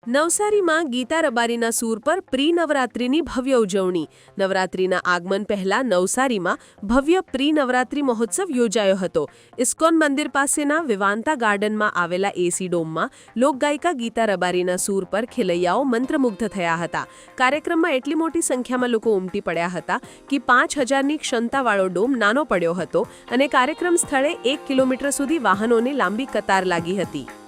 નવસારીમાં ગીતા રબારીના સૂર પર પ્રી નવરાત્રિની ભવ્ય ઉજવણી. નવરાત્રિના આગમન પહેલા નવસારીમાં ભવ્ય પ્રી નવરાત્રિ મહોત્સવ યોજાયો હતો. ઇસ્કોન મંદિર પાસેના વિવાંતા ગાર્ડનમાં આવેલા એસી ડોમમાં લોકગાયિકા ગીતા રબારીના સૂર પર ખેલૈયાઓ મંત્રમુગ્ધ થયા હતા. કાર્યક્રમમાં એટલી મોટી સંખ્યામાં લોકો ઉમટી પડ્યા હતા કે 5,000ની ક્ષમતાવાળો ડોમ નાનો પડ્યો હતો અને કાર્યક્રમ સ્થળે 1 કિલોમીટર સુધી વાહનોની લાંબી કતાર લાગી હતી.